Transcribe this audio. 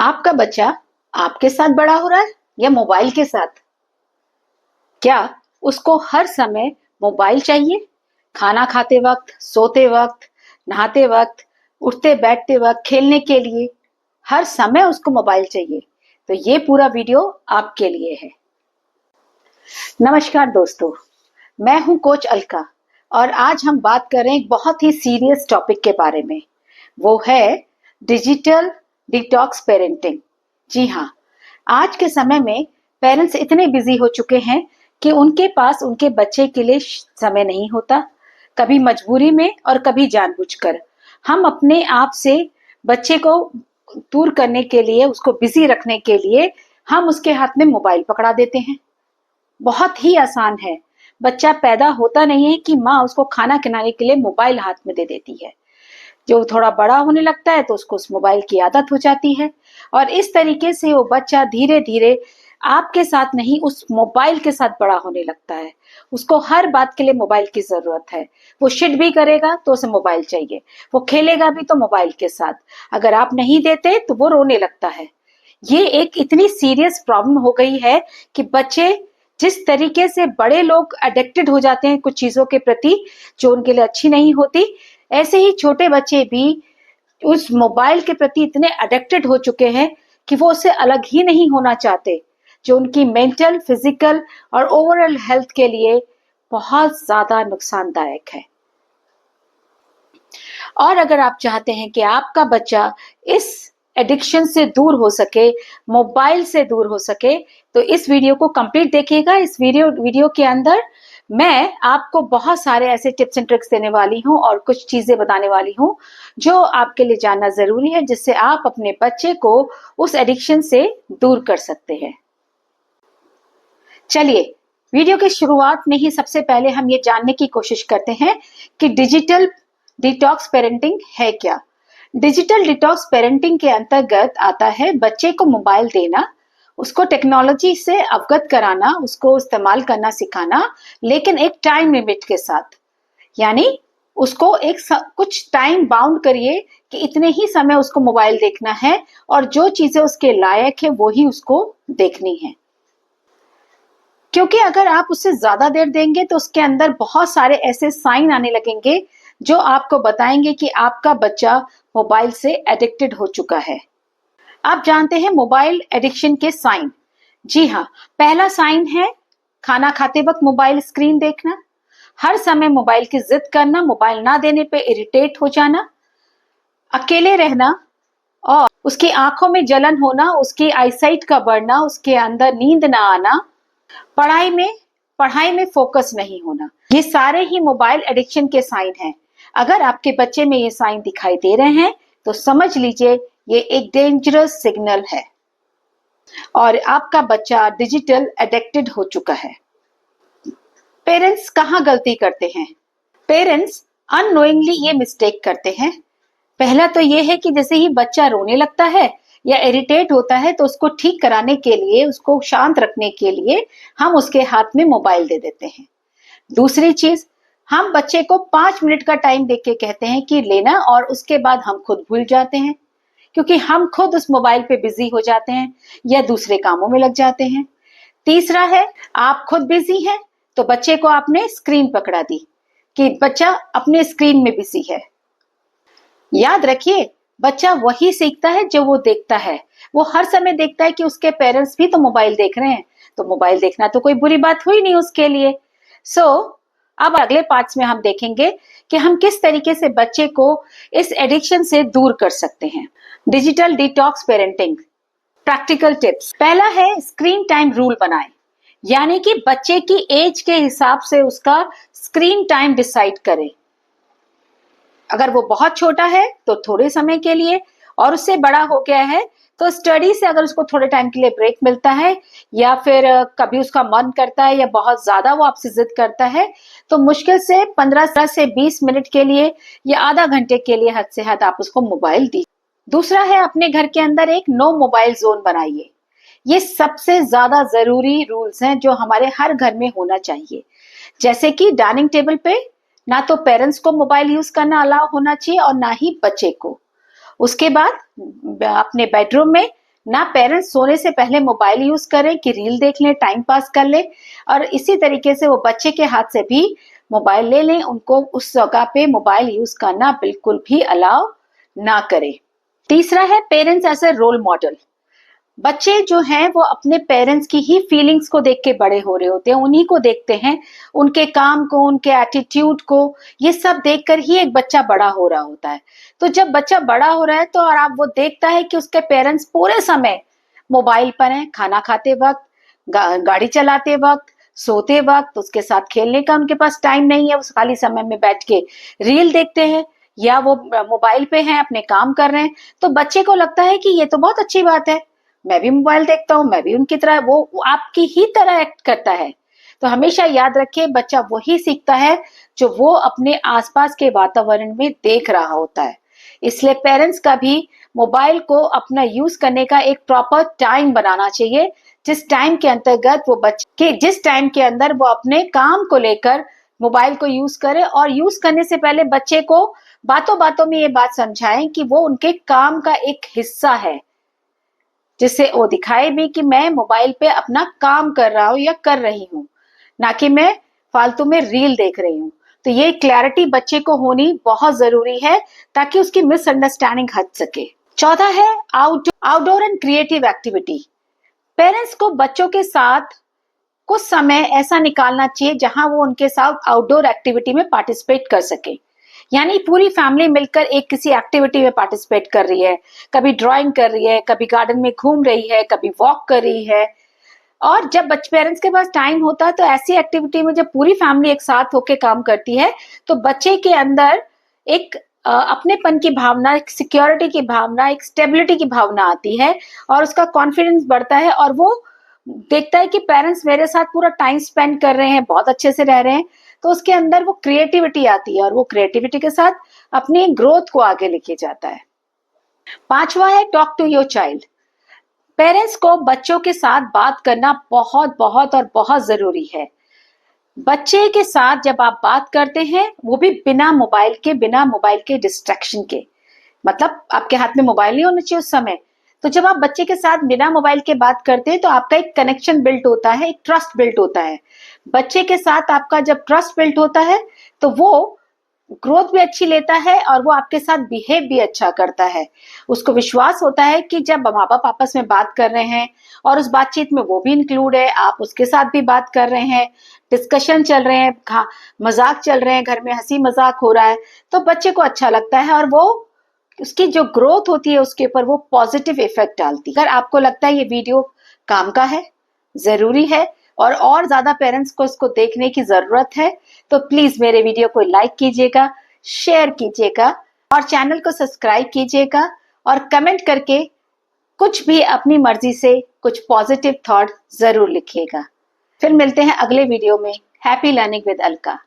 आपका बच्चा आपके साथ बड़ा हो रहा है या मोबाइल के साथ? क्या उसको हर समय मोबाइल चाहिए? खाना खाते वक्त, सोते वक्त, नहाते वक्त, उठते बैठते वक्त, खेलने के लिए हर समय उसको मोबाइल चाहिए? तो ये पूरा वीडियो आपके लिए है। नमस्कार दोस्तों, मैं हूं कोच अलका और आज हम बात कर रहे हैं एक बहुत ही सीरियस टॉपिक के बारे में। वो है डिजिटल डिटॉक्स पेरेंटिंग। जी हाँ, आज के समय में पेरेंट्स इतने बिजी हो चुके हैं कि उनके पास उनके बच्चे के लिए समय नहीं होता। कभी मजबूरी में और कभी जानबूझकर हम अपने आप से बच्चे को दूर करने के लिए, उसको बिजी रखने के लिए हम उसके हाथ में मोबाइल पकड़ा देते हैं। बहुत ही आसान है। बच्चा पैदा होता नहीं है कि माँ उसको खाना खिलाने के लिए मोबाइल हाथ में दे देती है। जो थोड़ा बड़ा होने लगता है तो उसको उस मोबाइल की आदत हो जाती है और इस तरीके से वो बच्चा धीरे धीरे आपके साथ नहीं, उस मोबाइल के साथ बड़ा होने लगता है। उसको हर बात के लिए मोबाइल की जरूरत है। वो शिट भी करेगा तो उसे मोबाइल चाहिए, वो खेलेगा भी तो मोबाइल के साथ। अगर आप नहीं देते तो वो रोने लगता है। ये एक इतनी सीरियस प्रॉब्लम हो गई है कि बच्चे जिस तरीके से बड़े लोग एडिक्टेड हो जाते हैं कुछ चीजों के प्रति जो उनके लिए अच्छी नहीं होती, ऐसे ही छोटे बच्चे भी उस मोबाइल के प्रति इतने एडिक्टेड हो चुके हैं कि वो उससे अलग ही नहीं होना चाहते, जो उनकी मेंटल, फिजिकल और ओवरऑल हेल्थ के लिए बहुत ज्यादा नुकसानदायक है। और अगर आप चाहते हैं कि आपका बच्चा इस एडिक्शन से दूर हो सके, मोबाइल से दूर हो सके, तो इस वीडियो को कंप्लीट देखिएगा। इस वीडियो के अंदर मैं आपको बहुत सारे ऐसे टिप्स एंड ट्रिक्स देने वाली हूँ और कुछ चीजें बताने वाली हूँ जो आपके लिए जानना जरूरी है, जिससे आप अपने बच्चे को उस एडिक्शन से दूर कर सकते हैं। चलिए, वीडियो की शुरुआत में ही सबसे पहले हम ये जानने की कोशिश करते हैं कि डिजिटल डिटॉक्स पेरेंटिंग है क्या। डिजिटल डिटॉक्स पेरेंटिंग के अंतर्गत आता है बच्चे को मोबाइल देना, उसको टेक्नोलॉजी से अवगत कराना, उसको इस्तेमाल करना सिखाना, लेकिन एक टाइम लिमिट के साथ। यानी उसको कुछ टाइम बाउंड करिए कि इतने ही समय उसको मोबाइल देखना है और जो चीजें उसके लायक है वो ही उसको देखनी है। क्योंकि अगर आप उससे ज्यादा देर देंगे तो उसके अंदर बहुत सारे ऐसे साइन आने लगेंगे जो आपको बताएंगे कि आपका बच्चा मोबाइल से एडिक्टेड हो चुका है। आप जानते हैं मोबाइल एडिक्शन के साइन। जी हाँ, पहला साइन है खाना खाते वक्त मोबाइल स्क्रीन देखना, हर समय मोबाइल की जिद करना, मोबाइल ना देने पे इरिटेट हो जाना, अकेले रहना और उसकी आंखों में जलन होना, उसकी आईसाइट का बढ़ना, उसके अंदर नींद ना आना, पढ़ाई में फोकस नहीं होना। ये सारे ही मोबाइल एडिक्शन के साइन हैं। अगर आपके बच्चे में ये साइन दिखाई दे रहे हैं तो समझ लीजिए ये एक डेंजरस सिग्नल है और आपका बच्चा डिजिटल एडिक्टेड हो चुका है। पेरेंट्स कहाँ गलती करते हैं? पेरेंट्स अननोइंगली ये मिस्टेक करते हैं। पहला तो ये है कि जैसे ही बच्चा रोने लगता है या इरिटेट होता है तो उसको ठीक कराने के लिए, उसको शांत रखने के लिए हम उसके हाथ में मोबाइल दे देते हैं। दूसरी चीज, हम बच्चे को 5 मिनट का टाइम देके कहते हैं कि लेना, और उसके बाद हम खुद भूल जाते हैं क्योंकि हम खुद उस मोबाइल पे बिजी हो जाते हैं या दूसरे कामों में लग जाते हैं। तीसरा है, आप खुद बिजी हैं तो बच्चे को आपने स्क्रीन पकड़ा दी कि बच्चा अपने स्क्रीन में बिजी है। याद रखिए, बच्चा वही सीखता है जो वो देखता है। वो हर समय देखता है कि उसके पेरेंट्स भी तो मोबाइल देख रहे हैं, तो मोबाइल देखना तो कोई बुरी बात हुई नहीं उसके लिए। अब अगले पार्ट्स में हम देखेंगे कि हम किस तरीके से बच्चे को इस एडिक्शन से दूर कर सकते हैं। Digital detox parenting practical tips. पहला है स्क्रीन टाइम रूल बनाएं, यानी कि बच्चे की एज के हिसाब से उसका स्क्रीन टाइम डिसाइड करें। अगर वो बहुत छोटा है तो थोड़े समय के लिए, और उससे बड़ा हो गया है तो स्टडी से अगर उसको थोड़े टाइम के लिए ब्रेक मिलता है या फिर कभी उसका मन करता है या बहुत ज्यादा वो आपसे जिद करता है तो मुश्किल से 15 से 20 मिनट के लिए या आधा घंटे के लिए हद से हद आप उसको मोबाइल दीजिए। दूसरा है, अपने घर के अंदर एक नो मोबाइल जोन बनाइए। ये सबसे ज्यादा जरूरी रूल्स हैं जो हमारे हर घर में होना चाहिए। जैसे कि डाइनिंग टेबल पे ना तो पेरेंट्स को मोबाइल यूज करना अलाउ होना चाहिए और ना ही बच्चे को। उसके बाद अपने बेडरूम में ना पेरेंट्स सोने से पहले मोबाइल यूज करें कि रील देख लें, टाइम पास कर लें, और इसी तरीके से वो बच्चे के हाथ से भी मोबाइल ले लें, उनको उस जगह पे मोबाइल यूज करना बिल्कुल भी अलाउ ना करें। तीसरा है parents as a role model. बच्चे जो हैं वो अपने पेरेंट्स की ही फीलिंग्स को देख के बड़े हो रहे होते हैं, उन्हीं को देखते हैं, उनके काम को, उनके एटीट्यूड को, ये सब देखकर ही एक बच्चा बड़ा हो रहा होता है। तो जब बच्चा बड़ा हो रहा है तो और आप वो देखता है कि उसके पेरेंट्स पूरे समय मोबाइल पर हैं, खाना खाते वक्त, गाड़ी चलाते वक्त, सोते वक्त, उसके साथ खेलने का उनके पास टाइम नहीं है, उस खाली समय में बैठ के रील देखते हैं या वो मोबाइल पे हैं, अपने काम कर रहे हैं। तो बच्चे को लगता है कि ये तो बहुत अच्छी बात है, मैं भी मोबाइल देखता हूँ, मैं भी उनकी तरह, वो आपकी ही तरह एक्ट करता है। तो हमेशा याद रखिए, बच्चा वही सीखता है जो वो अपने आसपास के वातावरण में देख रहा होता है। इसलिए पेरेंट्स का भी मोबाइल को अपना यूज करने का एक प्रॉपर टाइम बनाना चाहिए, जिस टाइम के अंतर्गत वो बच्चे के जिस टाइम के अंदर वो अपने काम को लेकर मोबाइल को यूज करे, और यूज करने से पहले बच्चे को बातों बातों में ये बात समझाएं कि वो उनके काम का एक हिस्सा है, जिससे वो दिखाए भी कि मैं मोबाइल पे अपना काम कर रहा हूँ या कर रही हूँ, ना कि मैं फालतू में रील देख रही हूँ। तो ये क्लैरिटी बच्चे को होनी बहुत जरूरी है ताकि उसकी मिसअंडरस्टैंडिंग हट सके। चौथा है outdoor and creative activity. Parents को बच्चों के साथ कुछ समय ऐसा निकालना चाहिए जहां वो उनके साथ आउटडोर एक्टिविटी में पार्टिसिपेट कर सके। यानी पूरी फैमिली मिलकर एक किसी एक्टिविटी में पार्टिसिपेट कर रही है, कभी ड्राइंग कर रही है, कभी गार्डन में घूम रही है, कभी वॉक कर रही है। और जब पेरेंट्स के पास टाइम होता है तो ऐसी एक्टिविटी में जब पूरी फैमिली एक साथ होकर काम करती है तो बच्चे के अंदर एक अपनेपन की भावना, एक सिक्योरिटी की भावना, एक स्टेबिलिटी की भावना आती है, और उसका कॉन्फिडेंस बढ़ता है, और वो देखता है कि पेरेंट्स मेरे साथ पूरा टाइम स्पेंड कर रहे हैं, बहुत अच्छे से रह रहे हैं। तो उसके अंदर वो क्रिएटिविटी आती है, और वो क्रिएटिविटी के साथ अपनी ग्रोथ को आगे लेके जाता है। पांचवा है talk to your child. Parents को बच्चों के साथ बात करना बहुत बहुत और बहुत जरूरी है। बच्चे के साथ जब आप बात करते हैं, वो भी बिना मोबाइल के डिस्ट्रैक्शन के, मतलब आपके हाथ में मोबाइल नहीं होना चाहिए उस समय। तो जब आप बच्चे के साथ बिना मोबाइल के बात करते हैं तो आपका एक कनेक्शन बिल्ट होता है, एक ट्रस्ट बिल्ट होता है। बच्चे के साथ आपका जब ट्रस्ट बिल्ट होता है तो वो ग्रोथ भी अच्छी लेता है और वो आपके साथ बिहेव भी अच्छा करता है। उसको विश्वास होता है कि जब माँ बाप आपस में बात कर रहे हैं और उस बातचीत में वो भी इंक्लूड है, आप उसके साथ भी बात कर रहे हैं, डिस्कशन चल रहे हैं, मजाक चल रहे हैं, घर में हंसी मजाक हो रहा है, तो बच्चे को अच्छा लगता है और वो उसकी जो ग्रोथ होती है उसके ऊपर वो पॉजिटिव इफेक्ट डालती है। अगर आपको लगता है ये वीडियो काम का है, जरूरी है और ज्यादा पेरेंट्स को इसको देखने की जरूरत है, तो प्लीज मेरे वीडियो को लाइक कीजिएगा, शेयर कीजिएगा और चैनल को सब्सक्राइब कीजिएगा, और कमेंट करके कुछ भी अपनी मर्जी से कुछ पॉजिटिव थॉट जरूर लिखिएगा। फिर मिलते हैं अगले वीडियो में। Happy learning with Alka.